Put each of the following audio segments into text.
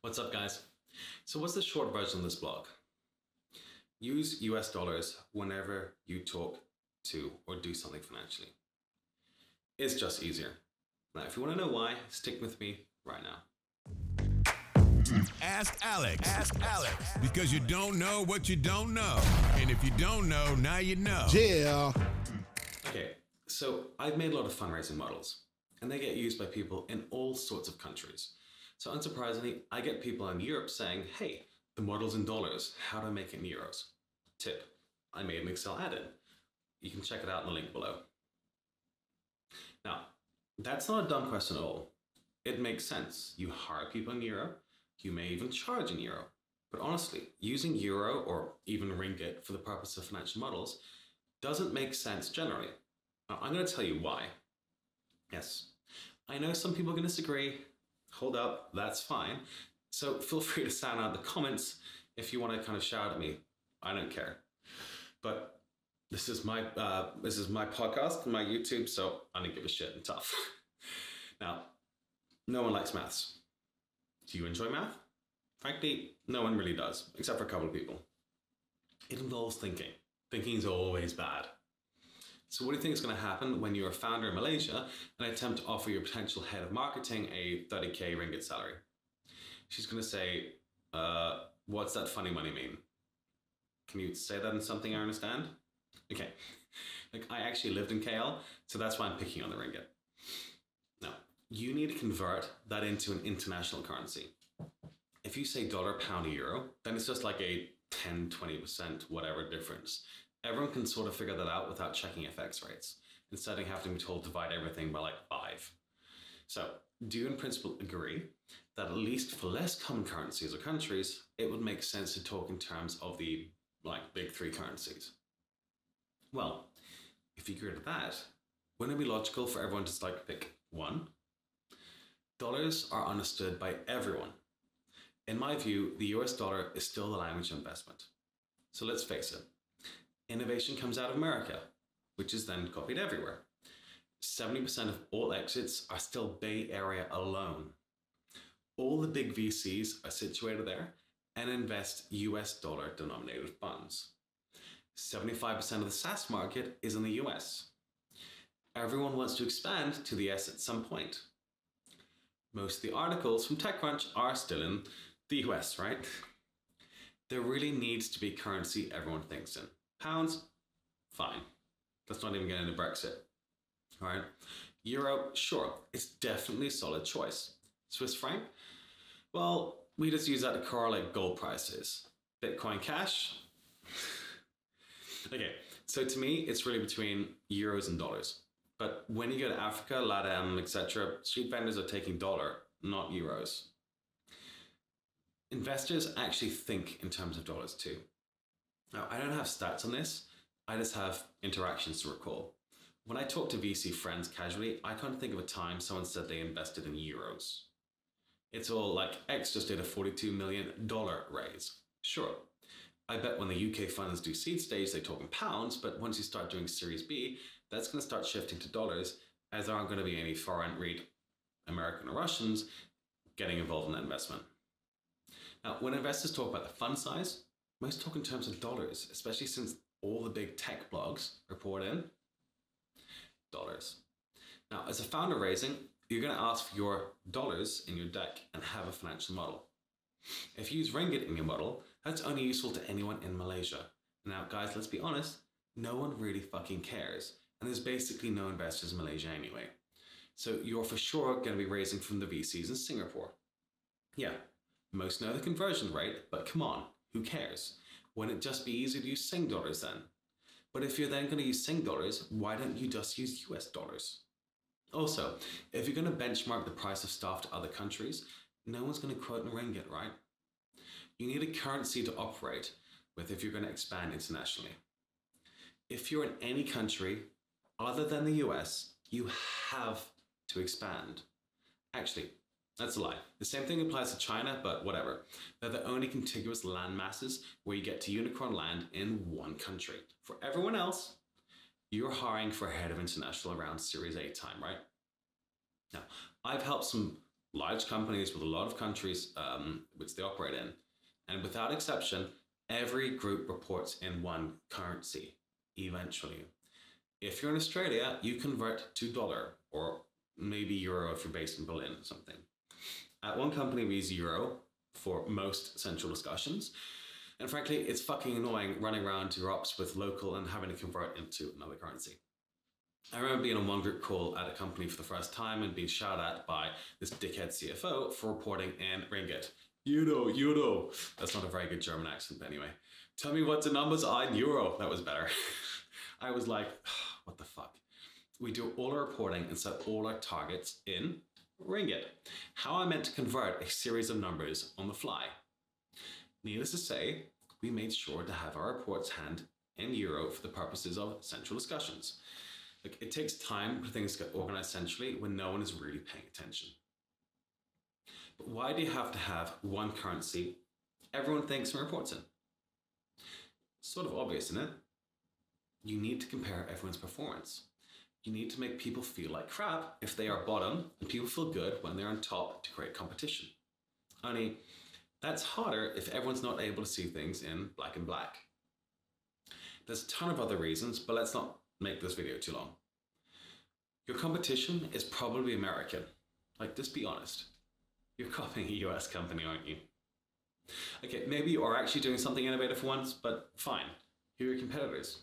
What's up, guys? So what's the short version of this blog? Use US dollars whenever you talk to or do something financially. It's just easier. Now, if you want to know why, stick with me right now. Ask Alex. Ask Alex. Because you don't know what you don't know. And if you don't know, now you know. Yeah. Okay, so I've made a lot of fundraising models, and they get used by people in all sorts of countries. So unsurprisingly, I get people in Europe saying, hey, the model's in dollars. How do I make it in euros? Tip, I made an Excel add-in. You can check it out in the link below. Now, that's not a dumb question at all. It makes sense. You hire people in euro. You may even charge in euro. But honestly, using euro or even ringgit for the purpose of financial models doesn't make sense generally. Now, I'm going to tell you why. Yes, I know some people are going to disagree. Hold up, that's fine. So feel free to sound out in the comments if you want to kind of shout at me. I don't care. But this is my podcast, my YouTube, so I don't give a shit and tough. Now, no one likes maths. Do you enjoy math? Frankly, no one really does, except for a couple of people. It involves thinking. Thinking is always bad. So what do you think is going to happen when you're a founder in Malaysia and attempt to offer your potential head of marketing a 30k ringgit salary? She's going to say, what's that funny money mean? Can you say that in something I understand? Okay, like I actually lived in KL, so that's why I'm picking on the ringgit. Now, you need to convert that into an international currency. If you say dollar, pound, euro, then it's just like a 10, 20%, whatever difference. Everyone can sort of figure that out without checking FX rates, instead of having to be told to divide everything by like 5. So, do you in principle agree that at least for less common currencies or countries, it would make sense to talk in terms of the like big 3 currencies? Well, if you agree to that, wouldn't it be logical for everyone to just like pick one? Dollars are understood by everyone. In my view, the US dollar is still the language of investment. So let's face it. Innovation comes out of America, which is then copied everywhere. 70% of all exits are still Bay Area alone. All the big VCs are situated there and invest US dollar denominated funds. 75% of the SaaS market is in the US. Everyone wants to expand to the S at some point. Most of the articles from TechCrunch are still in the US, right? There really needs to be currency everyone thinks in. Pounds, fine. Let's not even get into Brexit. All right. Euro, sure, it's definitely a solid choice. Swiss franc, well, we just use that to correlate gold prices. Bitcoin Cash. Okay, so to me, it's really between euros and dollars. But when you go to Africa, LATAM, etc., street vendors are taking dollar, not euros. Investors actually think in terms of dollars too. Now, I don't have stats on this, I just have interactions to recall. When I talk to VC friends casually, I can't think of a time someone said they invested in euros. It's all like, X just did a $42 million raise. Sure, I bet when the UK funds do seed stage, they talk in pounds, but once you start doing Series B, that's going to start shifting to dollars, as there aren't going to be any foreign read American or Russians getting involved in that investment. Now, when investors talk about the fund size, most talk in terms of dollars, especially since all the big tech blogs report in dollars. Now, as a founder raising, you're going to ask for your dollars in your deck and have a financial model. If you use ringgit in your model, that's only useful to anyone in Malaysia. Now, guys, let's be honest, no one really fucking cares. And there's basically no investors in Malaysia anyway. So you're for sure going to be raising from the VCs in Singapore. Yeah, most know the conversion rate, but come on. Who cares? Wouldn't it just be easier to use Sing dollars then? But if you're then going to use Sing dollars, why don't you just use US dollars? Also, if you're going to benchmark the price of stuff to other countries, no one's going to quote in ringgit, right? You need a currency to operate with if you're going to expand internationally. If you're in any country other than the US, you have to expand. Actually, that's a lie. The same thing applies to China, but whatever. They're the only contiguous land masses where you get to unicorn land in one country. For everyone else, you're hiring for a head of international around Series A time, right? Now, I've helped some large companies with a lot of countries which they operate in. And without exception, every group reports in one currency eventually. If you're in Australia, you convert to dollar or maybe euro if you're based in Berlin or something. At one company, we use euro for most central discussions. And frankly, it's fucking annoying running around to Europs with local and having to convert into another currency. I remember being on one group call at a company for the first time and being shouted at by this dickhead CFO for reporting in ringgit. Euro. That's not a very good German accent, but anyway. Tell me what the numbers are in euro. That was better. I was like, what the fuck? We do all our reporting and set all our targets in ringgit. How am I meant to convert a series of numbers on the fly? Needless to say, we made sure to have our reports hand in euro for the purposes of central discussions. Like, it takes time for things to get organized centrally when no one is really paying attention. But why do you have to have one currency everyone thinks and reports in? Sort of obvious, isn't it? You need to compare everyone's performance. You need to make people feel like crap if they are bottom, and people feel good when they're on top to create competition. Only, that's harder if everyone's not able to see things in black and black. There's a ton of other reasons, but let's not make this video too long. Your competition is probably American. Like, just be honest. You're copying a US company, aren't you? Okay, maybe you are actually doing something innovative for once, but fine. Who are your competitors?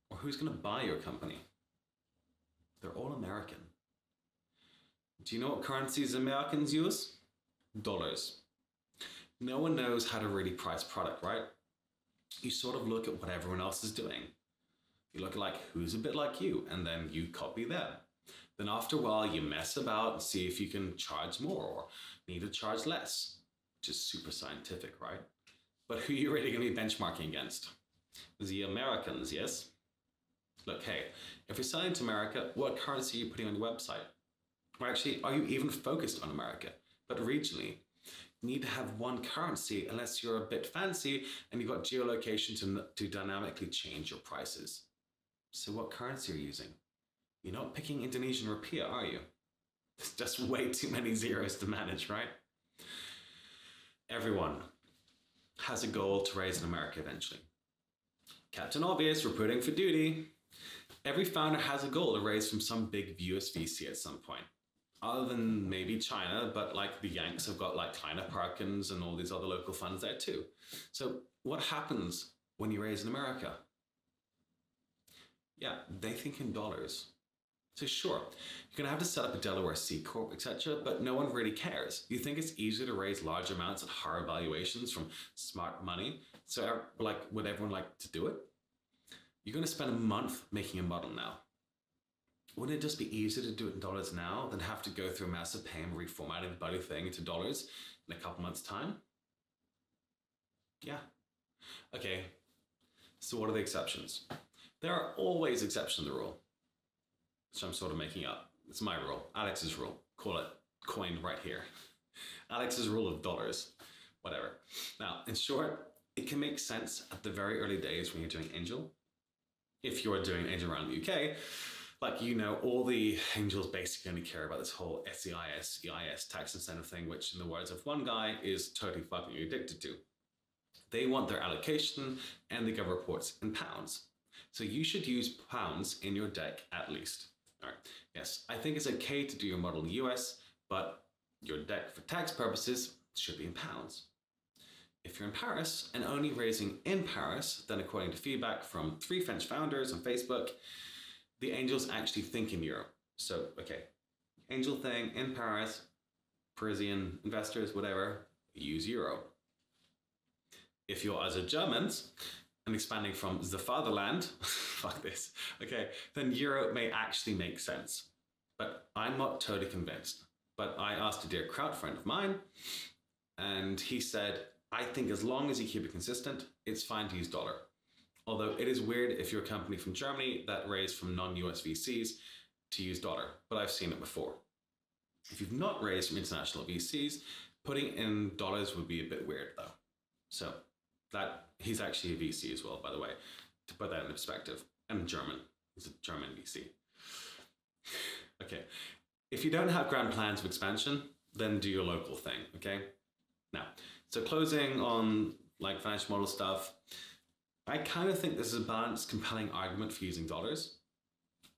Or who's going to buy your company? They're all American. Do you know what currencies Americans use? Dollars. No one knows how to really price product, right? You sort of look at what everyone else is doing. You look at like who's a bit like you, and then you copy them. Then after a while, you mess about and see if you can charge more or need to charge less, which is super scientific, right? But who are you really going to be benchmarking against? The Americans, yes? Look, hey, if you're selling to America, what currency are you putting on your website? Or actually, are you even focused on America? But regionally, you need to have one currency unless you're a bit fancy and you've got geolocation to dynamically change your prices. So what currency are you using? You're not picking Indonesian rupiah, are you? There's just way too many zeros to manage, right? Everyone has a goal to raise in America eventually. Captain Obvious, reporting for duty. Every founder has a goal to raise from some big US VC at some point. Other than maybe China, but like the Yanks have got like Kleiner Perkins and all these other local funds there too. So what happens when you raise in America? Yeah, they think in dollars. So sure, you're going to have to set up a Delaware C Corp, etc., but no one really cares. You think it's easier to raise large amounts at higher valuations from smart money? So like, would everyone like to do it? You're going to spend a month making a model now. Wouldn't it just be easier to do it in dollars now than have to go through a massive pain reformatting the bloody thing into dollars in a couple months' time? Yeah. Okay, so what are the exceptions? There are always exceptions to the rule, which I'm sort of making up. It's my rule, Alex's rule. Call it coined right here. Alex's rule of dollars, whatever. Now, in short, it can make sense at the very early days when you're doing angel. If you're doing angel around the UK, like, you know, all the angels basically only care about this whole SEIS, EIS tax incentive thing, which in the words of one guy is totally fucking addicted to. They want their allocation and they give reports in pounds. So you should use pounds in your deck at least. All right. Yes, I think it's okay to do your model in the US, but your deck for tax purposes should be in pounds. If you're in Paris and only raising in Paris, then according to feedback from 3 French founders on Facebook, the angels actually think in euro. So, okay, angel thing in Paris, Parisian investors, whatever, use euro. If you're as a Germans and expanding from the fatherland, fuck this, okay, then euro may actually make sense. But I'm not totally convinced. But I asked a dear crowd friend of mine, and he said, I think as long as you keep it consistent, it's fine to use dollar. Although it is weird if you're a company from Germany that raised from non-US VCs to use dollar, but I've seen it before. If you've not raised from international VCs, putting in dollars would be a bit weird though. So that he's actually a VC as well, by the way, to put that in perspective. And German, he's a German VC. Okay, if you don't have grand plans of expansion, then do your local thing, okay? Now, so closing on like financial model stuff, I kind of think this is a balanced, compelling argument for using dollars.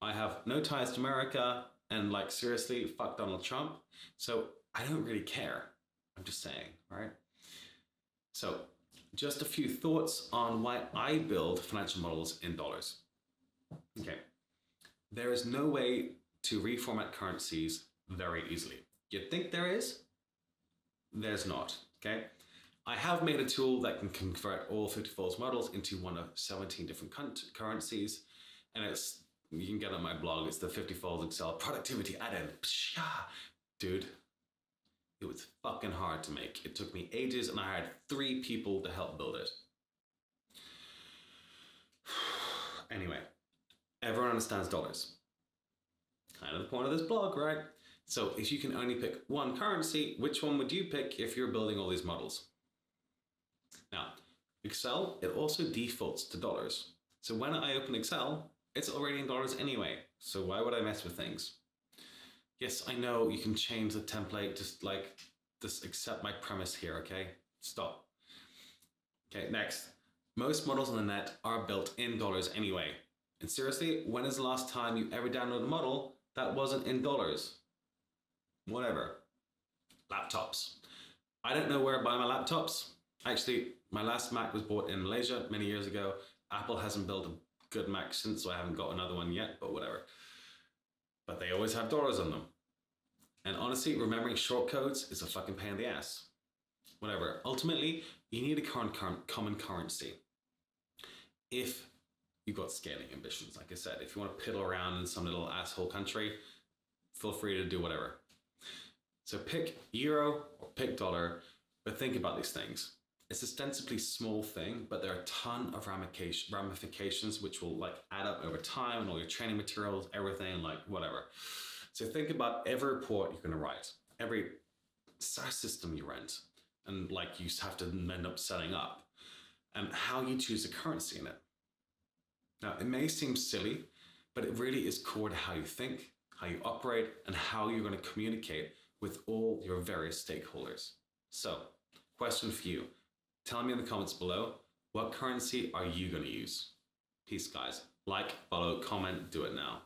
I have no ties to America, and like seriously, fuck Donald Trump. So I don't really care. I'm just saying, right? So just a few thoughts on why I build financial models in dollars. Okay, there is no way to reformat currencies very easily. You'd think there is, there's not, okay? I have made a tool that can convert all 50Folds models into one of 17 different currencies, and you can get it on my blog. It's the 50Folds Excel productivity add-in. Dude, it was fucking hard to make. It took me ages, and I had 3 people to help build it. Anyway, everyone understands dollars. Kind of the point of this blog, right? So if you can only pick one currency, which one would you pick if you're building all these models? Now, Excel, it also defaults to dollars. So when I open Excel, it's already in dollars anyway. So why would I mess with things? Yes, I know you can change the template, just accept my premise here, okay? Stop. Okay, next. Most models on the net are built in dollars anyway. And seriously, when is the last time you ever downloaded a model that wasn't in dollars? Whatever. Laptops. I don't know where I buy my laptops. Actually, my last Mac was bought in Malaysia many years ago. Apple hasn't built a good Mac since, so I haven't got another one yet, but whatever. But they always have dollars on them. And honestly, remembering short codes is a fucking pain in the ass. Whatever. Ultimately, you need a common currency. If you've got scaling ambitions, like I said, if you want to piddle around in some little asshole country, feel free to do whatever. So pick euro or pick dollar, but think about these things. It's ostensibly small thing, but there are a ton of ramifications which will like add up over time, and all your training materials, everything, like whatever. So think about every report you're going to write, every SaaS system you rent, and like you have to end up setting up, and how you choose a currency in it. Now, it may seem silly, but it really is core to how you think, how you operate, and how you're going to communicate with all your various stakeholders. So, question for you. Tell me in the comments below, what currency are you going to use? Peace, guys. Like, follow, comment, do it now.